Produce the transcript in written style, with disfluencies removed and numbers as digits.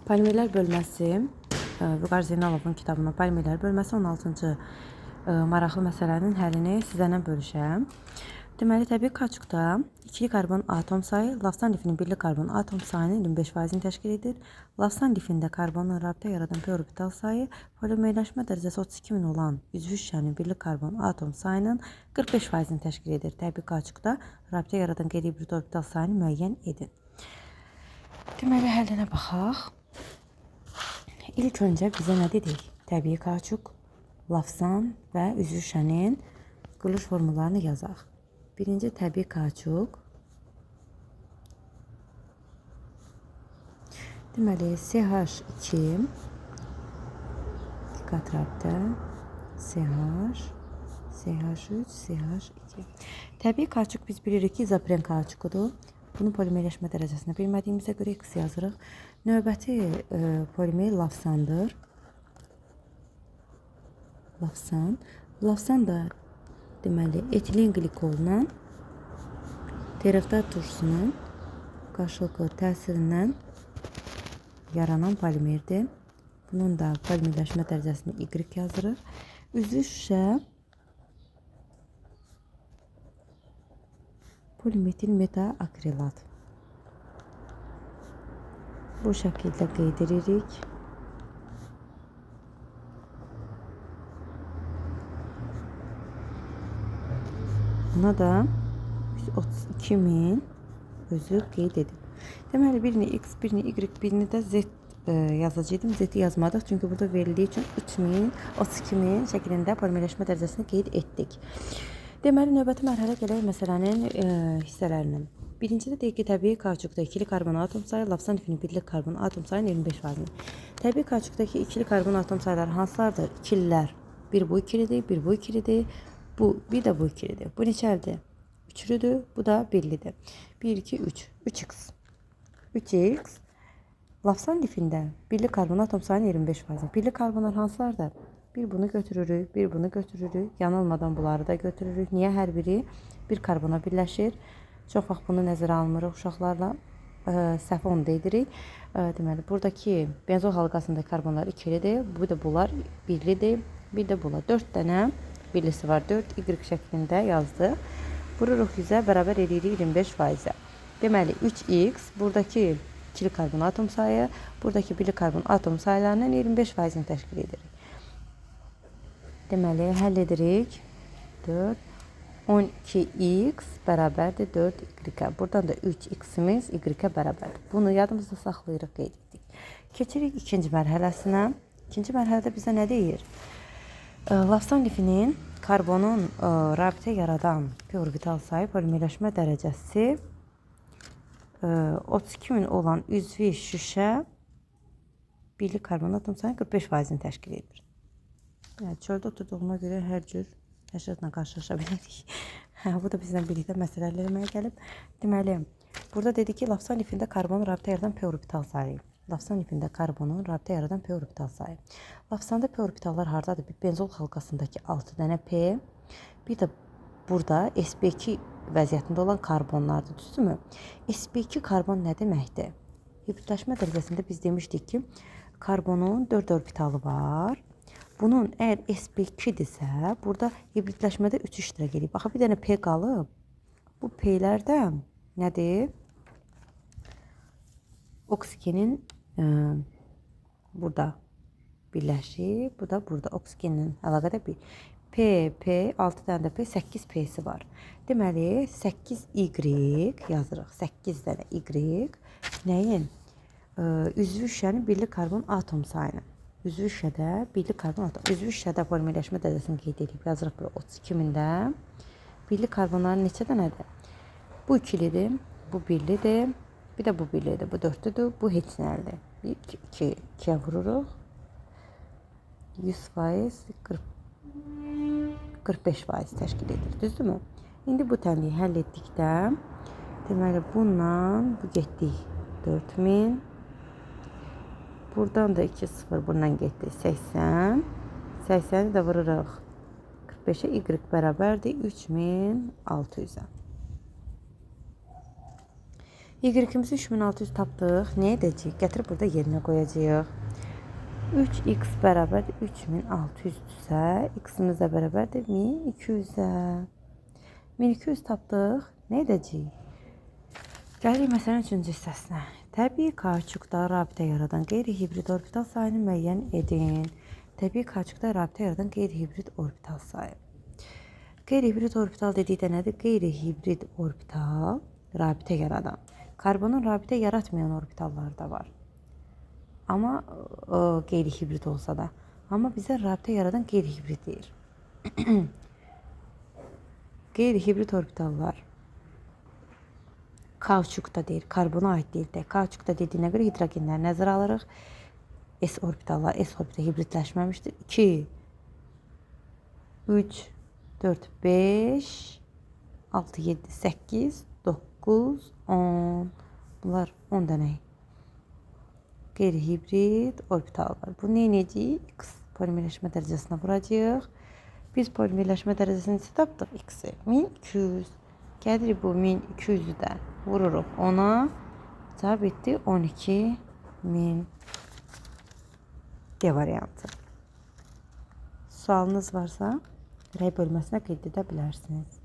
Polimerlər bölməsi Vüqar Zeynalovun kitabının Polimerlər bölməsi 16-cı maraqlı məsələnin həllini sizlərlə bölüşəm. Deməli, təbii kauçukda ikili karbon atom sayı Lavsan lifinin birlik karbon atom sayının 25%-ni təşkil edir. Lavsan lifində karbonla rabitə yaradan p orbital sayı polimerləşmə dərəcəsi 32.000 olan üzvü şüşənin birlik karbon atom sayının 45%-ni təşkil edir. Təbii kauçukda rabitə yaradan qeyri-hibrid orbital sayını müəyyən edin. Deməli, həllinə baxaq. İlk öncə bizə nə dedik? Təbii kauçuk, Lavsan və üzvü şüşənin qırılış formullarını yazaq. Birinci təbii kauçuk. Deməli, CH2 dikkat rabitə, CH, CH3, CH2. Təbii kauçuk biz bilirik ki, izopren kauçukudur. Bunun polimerləşmə dərəcəsini bilmədiyimizə görə X yazırıq. Növbəti polimer Lavsandır. Lavsan da deməli etilin qlikolla tereftat turşusunun qarşılıqlı təsirindən yaranan polimerdir. Bunun da polimerləşmə dərəcəsini Y yazırıq. Üzvü şüşə polimetil metaakrilat. Bu şəkildə qeyd edirik. Buna da 132.000 özü qeyd edib. Deməli, birini X, birini Y, birini də Z yazacaqdım. Z-i yazmadıq, çünki burada verildiyi üçün 3.000, 32.000 şəklində polimerləşmə dərəcəsini qeyd etdik. Deməli, növbəti mərhələ gələk məsələnin hissələrinə. Birincidə deyək ki, təbii kauçukda ikili karbon atom sayı Lavsan lifinin birlik karbon atom sayının 25%. Təbii kauçukdakı ikili karbon atom sayıları hansılardır? İkililər. Bir bu ikilidir, bir bu ikilidir, bir də bu ikilidir. Bu neçəlidir? Üçlüdür, bu da birlidir. 1, 2, 3. 3x. 3x. Lavsan lifində birlik karbon atom sayının 25%. Birlik karbonlar hansılardır? Bir bunu götürürük, bir bunu götürürük. Yanılmadan bunları da götürürük. Niyə? Hər biri bir karbona birləşir. Çox vaxt bunu nəzərə almırıq uşaqlarla. Səhv onu da edirik. Deməli, buradakı benzol halqasındakı karbonlar ikilidir. Bu da bunlar birlidir. Bir də bunlar 4 dənə birlisi var. 4 Y şəklində yazdıq. Vururuq 100-ə, bərabər edirik 25%. Deməli, 3x buradakı ikili karbon atom sayı, buradakı birlik karbon atom sayılarının 25%-ni təşkil edirik. Deməli, həll edirik. 4, 12x bərabərdir 4y. Buradan da 3x-imiz y-ə bərabərdir. Bunu yadımızda saxlayırıq, qeyd etdik. Keçirik ikinci mərhələsinə. İkinci mərhələdə bizə nə deyir? Lavsan lifinin karbonun rabitə yaradan p orbital sayı polimerləşmə dərəcəsi 32.000 olan üzvi şüşə birlik karbon atom sayının 45%-ni təşkil edir. Yəni, çöldə oturduğuma görə hər cür həşratla qarşılaşa bilərik. Bu da bizdən birlikdə məsələlər eləməyə gəlib. Deməli, burada dedik ki, Lavsan lifində karbonun rabitə yaradan p orbital sayı. Lavsan lifində karbonun rabitə yaradan p orbital sayı. Lavsanda p orbitallar hardadır? Bir benzol halqasındakı 6 dənə p, bir də burada sp2 vəziyyətində olan karbonlardır, düzdürmü? sp2 karbon nə deməkdir? Hibridləşmə dərəcəsində biz demişdik ki, karbonun 4 orbitalı var. Bunun əgər sp2-dirsə, burada hibridləşmədə 3 iştirak edib. Baxa, bir dənə p qalıb. Bu p-lərdə nədir? Oksigenin burada birləşib. Bu da burada oksigenin əlaqədə bir. P, 6 dənə də p, 8 p-si var. Deməli, 8y yazırıq. 8 dənə y. Nəyin? Üzvü şüşənin birlik karbon atom sayını. Üzvü şüşədə birlik karbon atom. Üzvü şüşədə polimerləşmə dərəcəsini qeyd edib yazırıq bura 32.000-də. Birlik karbonların neçə dənədir? Bu ikilidir, bu birlidir, bir də bu birlidir, bu dörtlüdür, bu heç nəlidir. 2'ye vururuq. 100%, 45% təşkil edir, düzdürmü? İndi bu tənliyi həll etdikdə, deməli, bundan bu getdik 4000. Buradan da 2-0 bundan getdi 80. 80'i də vururuq 45'e y bərabərdir 3600'ə. Y-imizi 3600 tapdıq. Nə edəcəyik? Gətirib burada yerinə qoyacağıq. 3x bərabərdir 3600-dürsə, x-imiz də bərabərdir 1200-ə. 1200 tapdıq. Nə edəcəyik? Gəlirik məsələnin 3-cü hissəsinə. Təbii kauçukda rabitə yaradan qeyri-hibrid orbital sayını müəyyən edin. Təbii kauçukda rabitə yaradan qeyri-hibrid orbital sayı. Qeyri-hibrid orbital dedikdə nədir? Qeyri-hibrid orbital rabitə yaradan. Karbonun rabitə yaratmayan orbitalları da var. Amma qeyri-hibrid olsa da. Amma bizə rabitə yaradan qeyri-hibrid deyir. Qeyri-hibrid orbitallar kauçukda deyir, karbona aid deyil də. Kauçukda dediyinə görə hidrogenləri nəzərə alırıq. S orbitallar, S orbitə hibridləşməmişdir. 2, 3, 4, 5, 6, 7, 8, 9, 10. Bunlar 10 dənə qeyri-hibrid orbitallar. Bu nə edəcəyik? X polimerləşmə dərəcəsinə vuracağıq. Biz polimerləşmə dərəcəsini neçə tapdıq? X-i 1200. Gəlirik bu 1200-ü də vururuq ona. Cavab etdi 12000. D variantı. Sualınız varsa rəy bölməsinə qeyd edə bilərsiniz.